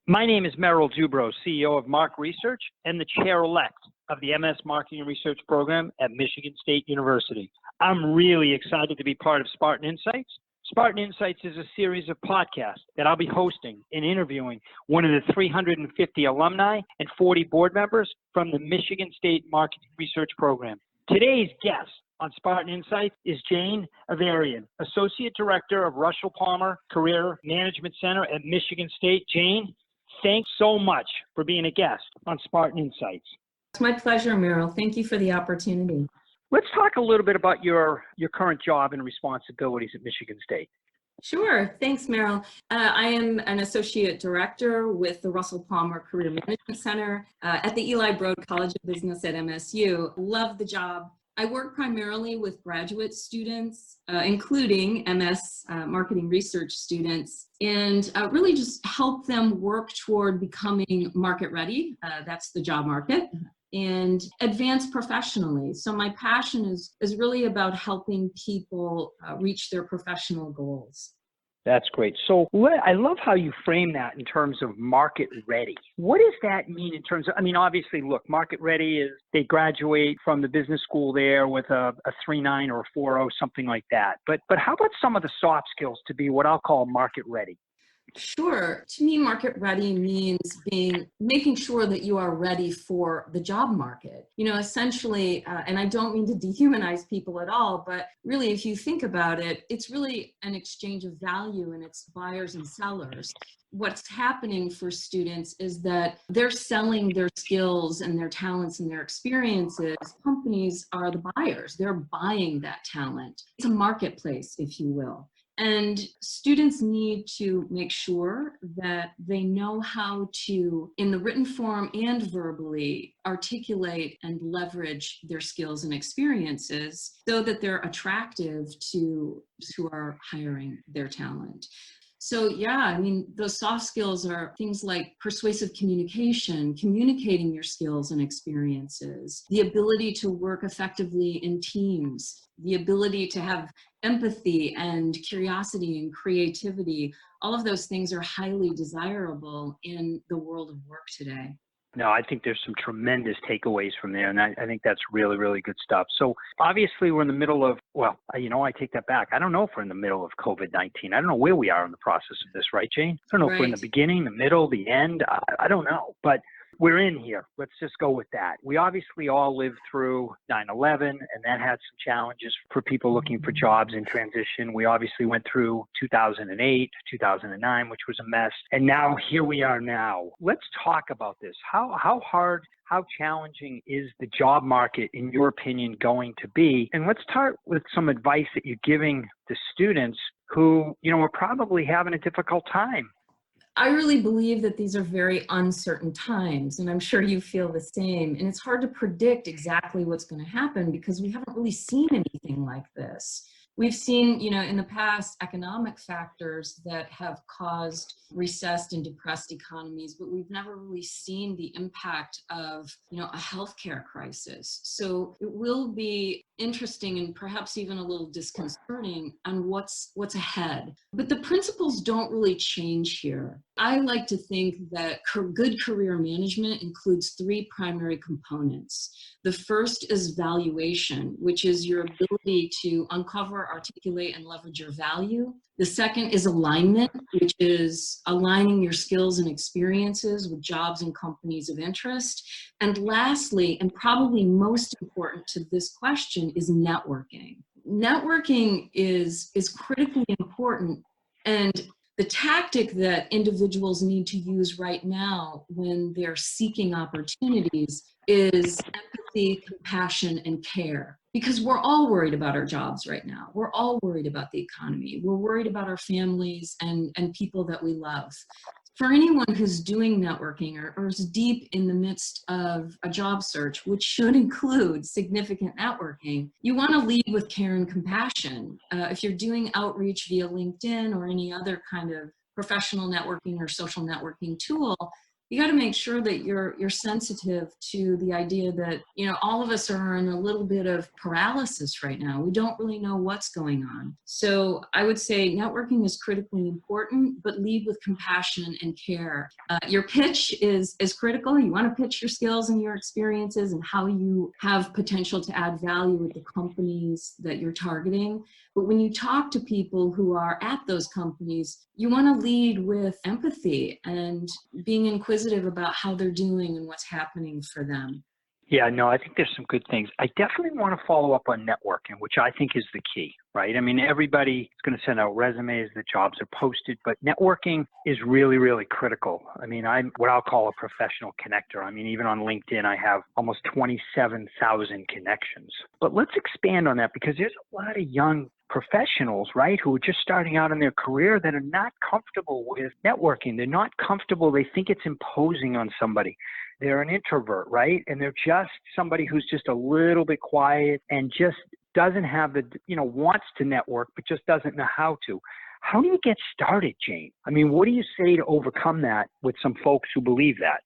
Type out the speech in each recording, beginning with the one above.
My name is Merrill Dubrow, CEO of Mark Research and the chair-elect of the MS Marketing and Research Program at Michigan State University. I'm really excited to be part of Spartan Insights. Spartan Insights is a series of podcasts that I'll be hosting and interviewing one of the 350 alumni and 40 board members from the Michigan State Marketing Research Program. Today's guest on Spartan Insights is Jane Evarian, Associate Director of Russell Palmer Career Management Center at Michigan State. Jane, thanks so much for being a guest on Spartan Insights. It's my pleasure, Merrill. Thank you for the opportunity. Let's talk a little bit about your current job and responsibilities at Michigan State. Sure. Thanks, Merrill. I am an associate director with the Russell Palmer Career Management Center at the Eli Broad College of Business at MSU. Love the job. I work primarily with graduate students, including MS Marketing Research students, and really just help them work toward becoming market ready. That's the job market. And advance professionally. So my passion is really about helping people reach their professional goals. That's great. So I love how you frame that in terms of market ready. What does that mean in terms of, obviously, look, market ready is they graduate from the business school there with a 3.9 or a 4.0, something like that. But how about some of the soft skills to be what I'll call market ready? Sure. To me, market ready means making sure that you are ready for the job market. Essentially, and I don't mean to dehumanize people at all, but really, if you think about it, it's really an exchange of value and it's buyers and sellers. What's happening for students is that they're selling their skills and their talents and their experiences. Companies are the buyers. They're buying that talent. It's a marketplace, if you will. And students need to make sure that they know how to, in the written form and verbally, articulate and leverage their skills and experiences so that they're attractive to those who are hiring their talent. So yeah, those soft skills are things like persuasive communication, communicating your skills and experiences, the ability to work effectively in teams, the ability to have empathy and curiosity and creativity. All of those things are highly desirable in the world of work today. No, I think there's some tremendous takeaways from there, and I think that's really, really good stuff. So obviously we're in the middle of, I take that back. I don't know if we're in the middle of COVID-19. I don't know where we are in the process of this, right, Jane? I don't know if we're in the beginning, the middle, the end. I don't know, but we're in here. Let's just go with that. We obviously all lived through 9/11, and that had some challenges for people looking for jobs in transition. We obviously went through 2008, 2009, which was a mess. And now here we are now. Let's talk about this. How hard, how challenging is the job market, in your opinion, going to be? And let's start with some advice that you're giving the students who, are probably having a difficult time. I really believe that these are very uncertain times, and I'm sure you feel the same. And it's hard to predict exactly what's going to happen because we haven't really seen anything like this. We've seen, in the past, economic factors that have caused recessed and depressed economies, but we've never really seen the impact of, a healthcare crisis. So it will be interesting and perhaps even a little disconcerting on what's ahead. But the principles don't really change here. I like to think that good career management includes three primary components. The first is valuation, which is your ability to uncover, articulate, and leverage your value. The second is alignment, which is aligning your skills and experiences with jobs and companies of interest. And lastly, and probably most important to this question, is networking. Networking is critically important, and the tactic that individuals need to use right now when they're seeking opportunities is empathy, compassion, and care. Because we're all worried about our jobs right now. We're all worried about the economy. We're worried about our families and people that we love. For anyone who's doing networking or is deep in the midst of a job search, which should include significant networking, you want to lead with care and compassion. If you're doing outreach via LinkedIn or any other kind of professional networking or social networking tool, you got to make sure that you're sensitive to the idea that, all of us are in a little bit of paralysis right now. We don't really know what's going on. So I would say networking is critically important, but lead with compassion and care. Your pitch is critical. You want to pitch your skills and your experiences and how you have potential to add value with the companies that you're targeting. But when you talk to people who are at those companies, you want to lead with empathy and being inquisitive about how they're doing and what's happening for them. Yeah, no, I think there's some good things. I definitely want to follow up on networking, which I think is the key, right? I mean, everybody is going to send out resumes, the jobs are posted, but networking is really, really critical. I mean, I'm what I'll call a professional connector. I mean, even on LinkedIn, I have almost 27,000 connections. But let's expand on that because there's a lot of young professionals, right, who are just starting out in their career that are not comfortable with networking. They're not comfortable. They think it's imposing on somebody. They're an introvert, right? And they're just somebody who's just a little bit quiet and just doesn't have the, wants to network, but just doesn't know how to. How do you get started, Jane? I mean, what do you say to overcome that with some folks who believe that?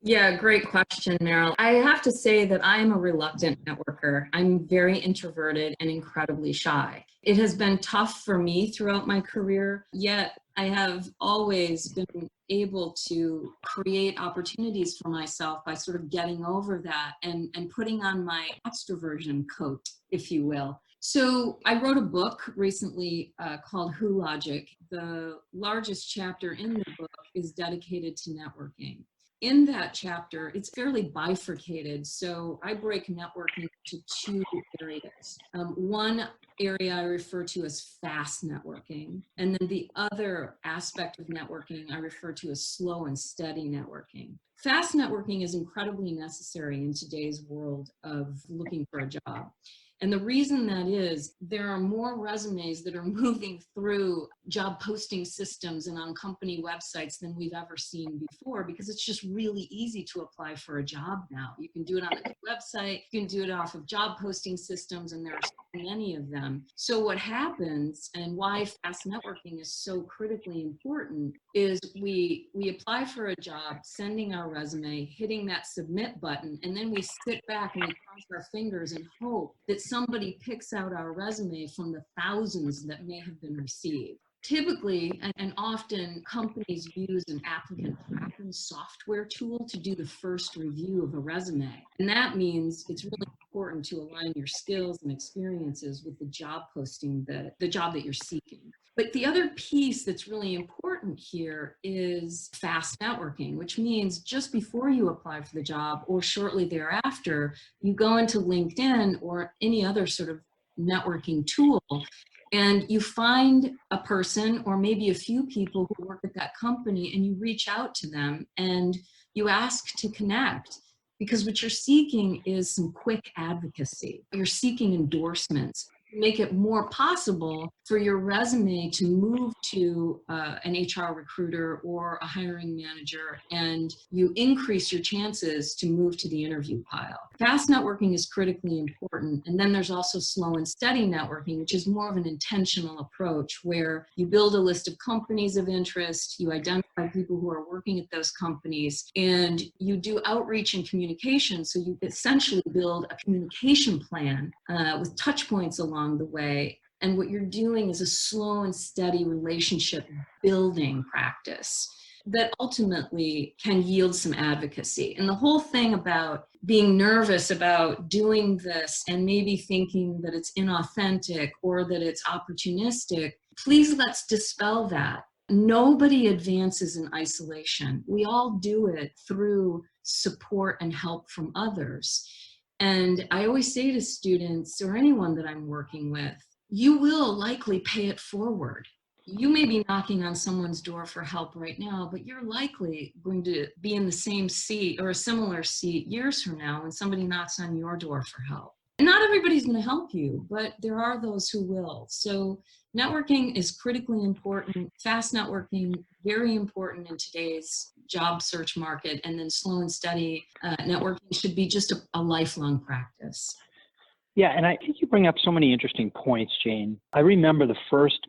Yeah, great question, Merrill. I have to say that I'm a reluctant networker. I'm very introverted and incredibly shy. It has been tough for me throughout my career, yet I have always been able to create opportunities for myself by sort of getting over that and putting on my extroversion coat, if you will. So I wrote a book recently called Who Logic. The largest chapter in the book is dedicated to networking. In that chapter, it's fairly bifurcated. So I break networking into two areas. One area I refer to as fast networking. And then the other aspect of networking I refer to as slow and steady networking. Fast networking is incredibly necessary in today's world of looking for a job. And the reason that is, there are more resumes that are moving through job posting systems and on company websites than we've ever seen before, because it's just really easy to apply for a job now. You can do it on a website, you can do it off of job posting systems, and there are so many of them. So what happens, and why fast networking is so critically important, is we apply for a job, sending our resume, hitting that submit button, and then we sit back and we cross our fingers and hope that somebody picks out our resume from the thousands that may have been received. Typically, and often, companies use an applicant tracking software tool to do the first review of a resume. And that means it's really important to align your skills and experiences with the job posting, the job that you're seeking. But the other piece that's really important here is fast networking, which means just before you apply for the job or shortly thereafter, you go into LinkedIn or any other sort of networking tool, and you find a person or maybe a few people who work at that company, and you reach out to them and you ask to connect. Because what you're seeking is some quick advocacy. You're seeking endorsements. Make it more possible for your resume to move to an HR recruiter or a hiring manager, and you increase your chances to move to the interview pile. Fast networking is critically important. And then there's also slow and steady networking, which is more of an intentional approach where you build a list of companies of interest, you identify people who are working at those companies, and you do outreach and communication. So you essentially build a communication plan with touch points along the way. And what you're doing is a slow and steady relationship building practice that ultimately can yield some advocacy. And the whole thing about being nervous about doing this and maybe thinking that it's inauthentic or that it's opportunistic, please let's dispel that. Nobody advances in isolation. We all do it through support and help from others. And I always say to students or anyone that I'm working with, you will likely pay it forward. You may be knocking on someone's door for help right now, but you're likely going to be in the same seat or a similar seat years from now when somebody knocks on your door for help. And not everybody's going to help you, but there are those who will. So networking is critically important. Fast networking, very important in today's job search market. And then slow and steady networking should be just a lifelong practice. Yeah, and I think you bring up so many interesting points, Jane. I remember the first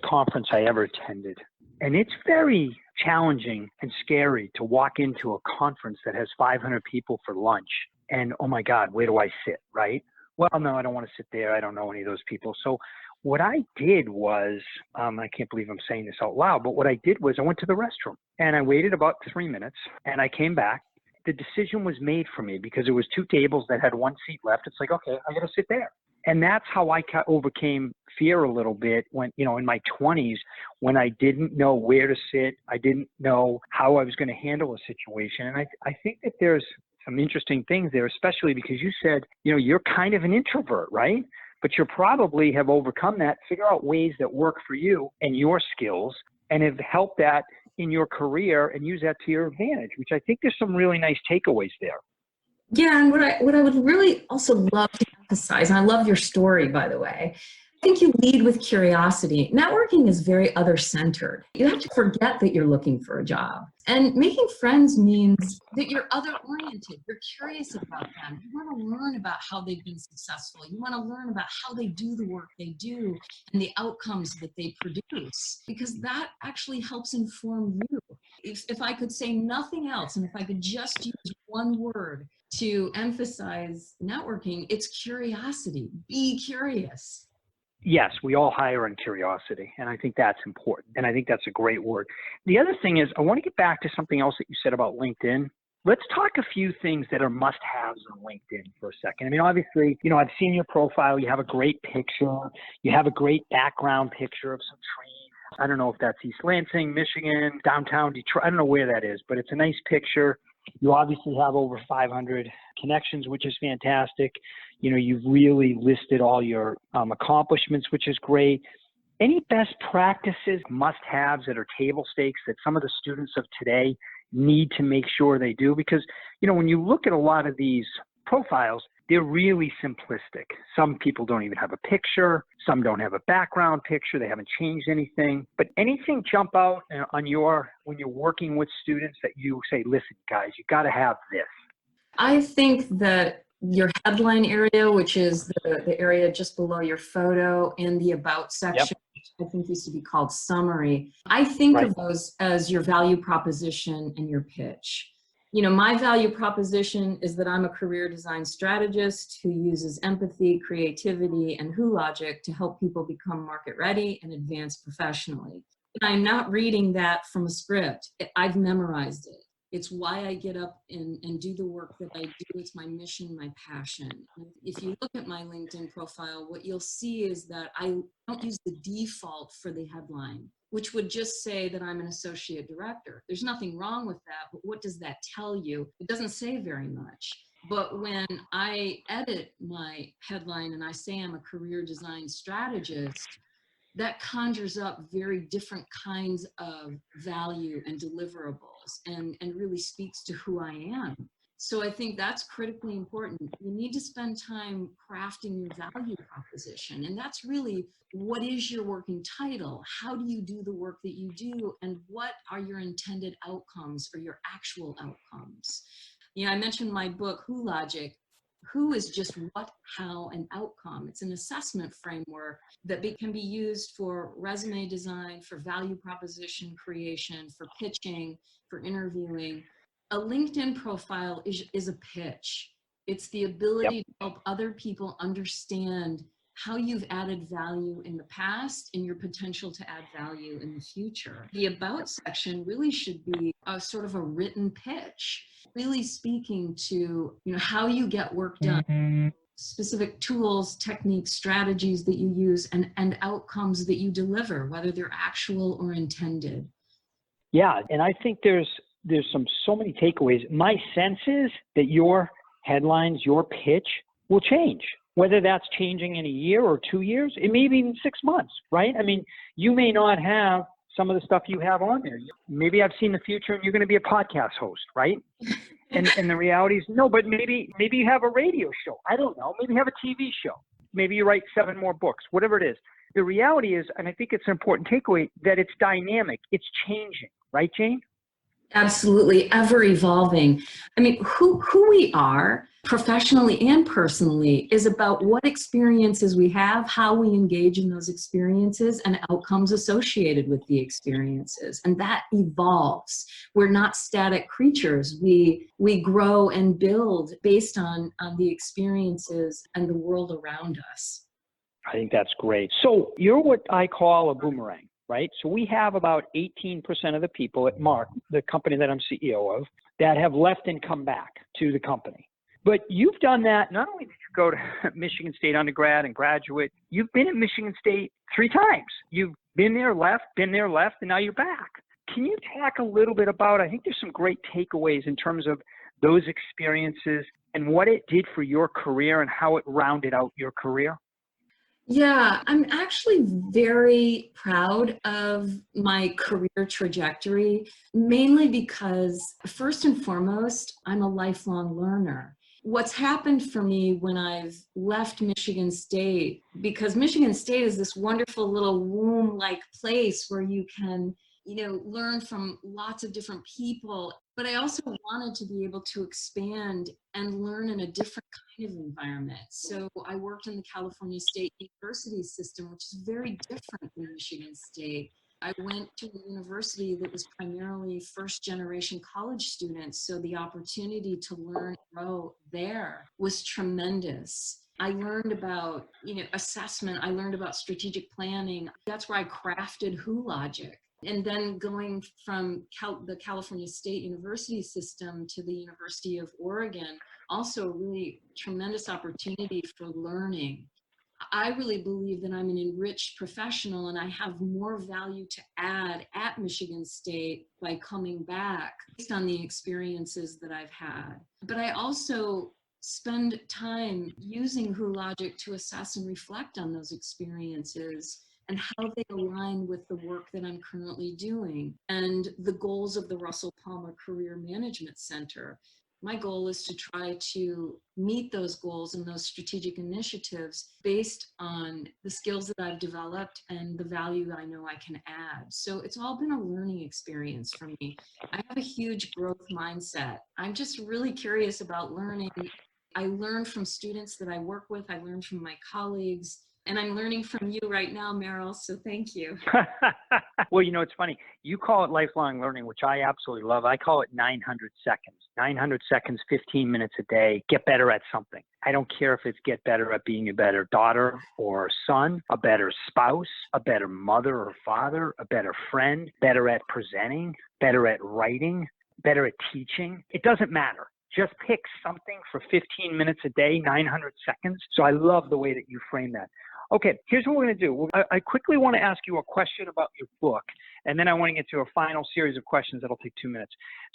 conference I ever attended. And it's very challenging and scary to walk into a conference that has 500 people for lunch and, oh my God, where do I sit, right? Well, no, I don't want to sit there. I don't know any of those people. So what I did was, I can't believe I'm saying this out loud, but what I did was I went to the restroom and I waited about 3 minutes and I came back. The decision was made for me because it was 2 tables that had 1 seat left. It's like, okay, I got to sit there. And that's how I overcame fear a little bit when, in my 20s, when I didn't know where to sit. I didn't know how I was going to handle a situation. And I think that there's some interesting things there, especially because you said, you're kind of an introvert, right? But you probably have overcome that, figure out ways that work for you and your skills, and have helped that in your career and use that to your advantage, which I think there's some really nice takeaways there. Yeah, and what I would really also love to emphasize, and I love your story, by the way, I think you lead with curiosity. Networking is very other-centered. You have to forget that you're looking for a job. And making friends means that you're other-oriented. You're curious about them. You want to learn about how they've been successful. You want to learn about how they do the work they do and the outcomes that they produce, because that actually helps inform you. If I could say nothing else, and if I could just use one word to emphasize networking, it's curiosity. Be curious. Yes, we all hire on curiosity, and I think that's important, and I think that's a great word. The other thing is, I want to get back to something else that you said about LinkedIn. Let's talk a few things that are must-haves on LinkedIn for a second. I mean, obviously, I've seen your profile. You have a great picture. You have a great background picture of some trees. I don't know if that's East Lansing, Michigan, downtown Detroit. I don't know where that is, but it's a nice picture. You obviously have over 500 connections, which is fantastic. You've really listed all your accomplishments, which is great. Any best practices, must-haves that are table stakes that some of the students of today need to make sure they do? Because, when you look at a lot of these profiles, they're really simplistic. Some people don't even have a picture. Some don't have a background picture. They haven't changed anything. But anything jump out when you're working with students that you say, listen, guys, you got to have this? I think that your headline area, which is the area just below your photo, and the about section, which I think used to be called summary, I think of those as your value proposition and your pitch. My value proposition is that I'm a career design strategist who uses empathy, creativity, and who logic to help people become market ready and advance professionally. And I'm not reading that from a script. I've memorized it. It's why I get up and do the work that I do. It's my mission, my passion. If you look at my LinkedIn profile, what you'll see is that I don't use the default for the headline, which would just say that I'm an associate director. There's nothing wrong with that, but what does that tell you? It doesn't say very much. But when I edit my headline and I say I'm a career design strategist, that conjures up very different kinds of value and deliverables and really speaks to who I am. So I think that's critically important. You need to spend time crafting your value proposition. And that's really, what is your working title? How do you do the work that you do? And what are your intended outcomes or your actual outcomes? I mentioned my book, Who Logic. Who is just what, how, and outcome. It's an assessment framework that can be used for resume design, for value proposition creation, for pitching, for interviewing. A LinkedIn profile is a pitch. It's the ability to help other people understand how you've added value in the past and your potential to add value in the future. The about section really should be a sort of a written pitch, really speaking to, how you get work done, specific tools, techniques, strategies that you use, and outcomes that you deliver, whether they're actual or intended. Yeah, and I think there's so many takeaways. My sense is that your headlines, your pitch will change. Whether that's changing in a year or 2 years, it may be in 6 months, right? I mean, you may not have some of the stuff you have on there. Maybe I've seen the future and you're going to be a podcast host, right? And the reality is, no, but maybe you have a radio show. I don't know. Maybe you have a TV show. Maybe you write 7 more books, whatever it is. The reality is, and I think it's an important takeaway, that it's dynamic. It's changing, right, Jane? Absolutely, ever evolving. I mean, who we are professionally and personally is about what experiences we have, how we engage in those experiences, and outcomes associated with the experiences. And that evolves. We're not static creatures. We grow and build based on the experiences and the world around us. I think that's great. So you're what I call a boomerang, right? So we have about 18% of the people at Mark, the company that I'm CEO of, that have left and come back to the company. But you've done that. Not only did you go to Michigan State undergrad and graduate, you've been at Michigan State 3 times. You've been there, left, and now you're back. Can you talk a little bit about, I think there's some great takeaways in terms of those experiences and what it did for your career and how it rounded out your career? Yeah, I'm actually very proud of my career trajectory, mainly because, first and foremost, I'm a lifelong learner. What's happened for me when I've left Michigan State, because Michigan State is this wonderful little womb-like place where you can, learn from lots of different people. But I also wanted to be able to expand and learn in a different kind of environment. So I worked in the California State University system, which is very different than Michigan State. I went to a university that was primarily first generation college students. So the opportunity to learn and grow there was tremendous. I learned about, assessment. I learned about strategic planning. That's where I crafted Who Logic. And then going from the California State University system to the University of Oregon, also a really tremendous opportunity for learning. I really believe that I'm an enriched professional and I have more value to add at Michigan State by coming back based on the experiences that I've had. But I also spend time using Who Logic to assess and reflect on those experiences and how they align with the work that I'm currently doing and the goals of the Russell Palmer Career Management Center. My goal is to try to meet those goals and those strategic initiatives based on the skills that I've developed and the value that I know I can add. So it's all been a learning experience for me. I have a huge growth mindset. I'm just really curious about learning. I learn from students that I work with. I learn from my colleagues. And I'm learning from you right now, Merrill, so thank you. Well, it's funny. You call it lifelong learning, which I absolutely love. I call it 900 seconds. 900 seconds, 15 minutes a day, get better at something. I don't care if it's get better at being a better daughter or son, a better spouse, a better mother or father, a better friend, better at presenting, better at writing, better at teaching. It doesn't matter. Just pick something for 15 minutes a day, 900 seconds. So I love the way that you frame that. Okay, here's what we're going to do. I quickly want to ask you a question about your book, and then I want to get to a final series of questions that'll take 2 minutes.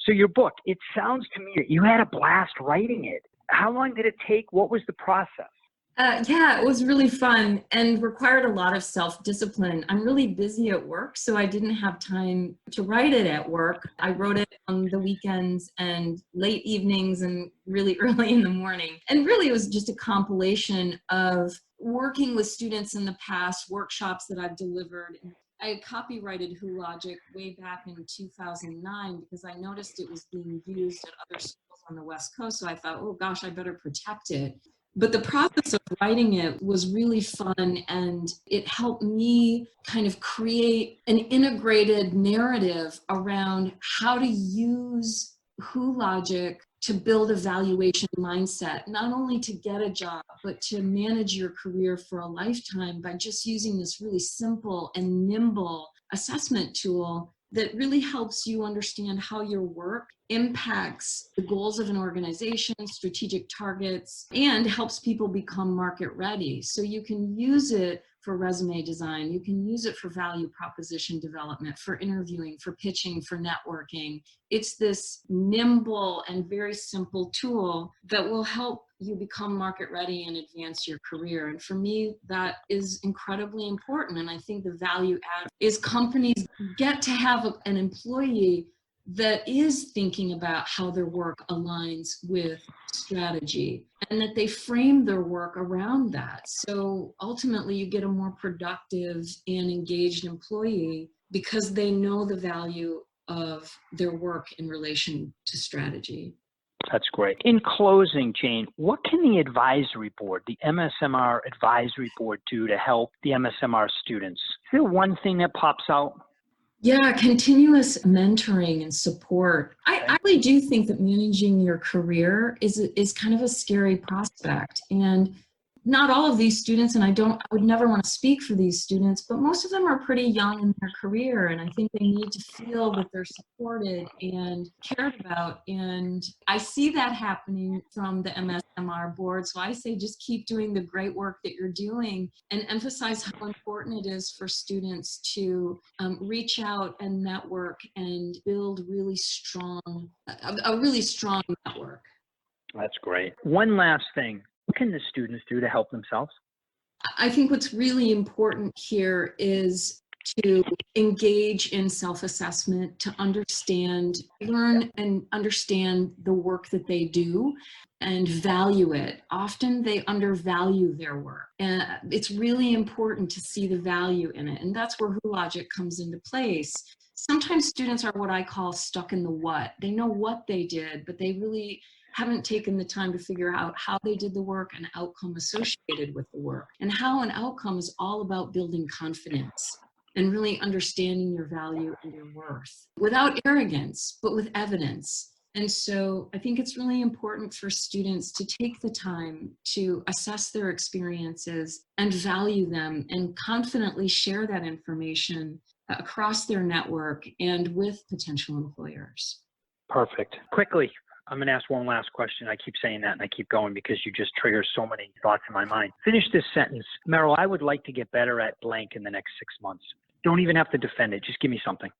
So your book, it sounds to me that you had a blast writing it. How long did it take? What was the process? Yeah, it was really fun and required a lot of self-discipline. I'm really busy at work, so I didn't have time to write it at work. I wrote it on the weekends and late evenings and really early in the morning. And really, it was just a compilation of working with students in the past, workshops that I've delivered. I had copyrighted Who Logic way back in 2009 because I noticed it was being used at other schools on the West Coast. So I thought, oh gosh, I better protect it. But the process of writing it was really fun, and it helped me kind of create an integrated narrative around how to use Who Logic to build a valuation mindset, not only to get a job, but to manage your career for a lifetime by just using this really simple and nimble assessment tool that really helps you understand how your work impacts the goals of an organization, strategic targets, and helps people become market ready. So you can use it for resume design, you can use it for value proposition development, for interviewing, for pitching, for networking. It's this nimble and very simple tool that will help you become market ready and advance your career. And for me, that is incredibly important. And I think the value add is companies get to have an employee that is thinking about how their work aligns with strategy and that they frame their work around that. So ultimately you get a more productive and engaged employee because they know the value of their work in relation to strategy. That's great. In closing, Jane, what can the advisory board, the MSMR advisory board, do to help the MSMR students? Is there one thing that pops out? Yeah, continuous mentoring and support. I really do think that managing your career is kind of a scary prospect. And not all of these students, and I would never want to speak for these students, but most of them are pretty young in their career. And I think they need to feel that they're supported and cared about. And I see that happening from the MSMR board. So I say just keep doing the great work that you're doing and emphasize how important it is for students to reach out and network and build a really strong network. That's great. One last thing. What can the students do to help themselves? I think what's really important here is to engage in self-assessment, to learn and understand the work that they do and value it. Often they undervalue their work. And it's really important to see the value in it. And that's where Who Logic comes into place. Sometimes students are what I call stuck in the what. They know what they did, but they really haven't taken the time to figure out how they did the work and outcome associated with the work. And how an outcome is all about building confidence and really understanding your value and your worth without arrogance, but with evidence. And so I think it's really important for students to take the time to assess their experiences and value them and confidently share that information across their network and with potential employers. Perfect. Quickly, I'm going to ask one last question. I keep saying that and I keep going because you just trigger so many thoughts in my mind. Finish this sentence. Merrill, I would like to get better at blank in the next 6 months. Don't even have to defend it. Just give me something.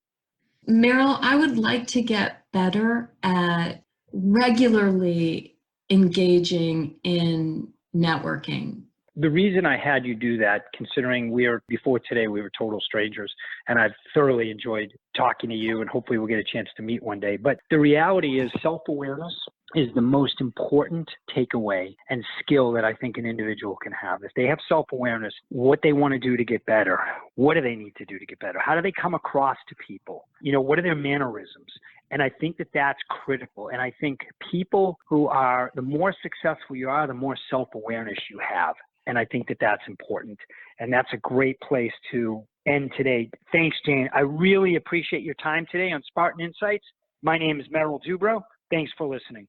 Merrill, I would like to get better at regularly engaging in networking. The reason I had you do that, considering before today, we were total strangers, and I've thoroughly enjoyed talking to you, and hopefully we'll get a chance to meet one day. But the reality is self-awareness is the most important takeaway and skill that I think an individual can have. If they have self-awareness, what they want to do to get better, what do they need to do to get better? How do they come across to people? What are their mannerisms? And I think that that's critical. And I think people the more successful you are, the more self-awareness you have. And I think that that's important. And that's a great place to end today. Thanks, Jane. I really appreciate your time today on Spartan Insights. My name is Merrill Dubrow. Thanks for listening.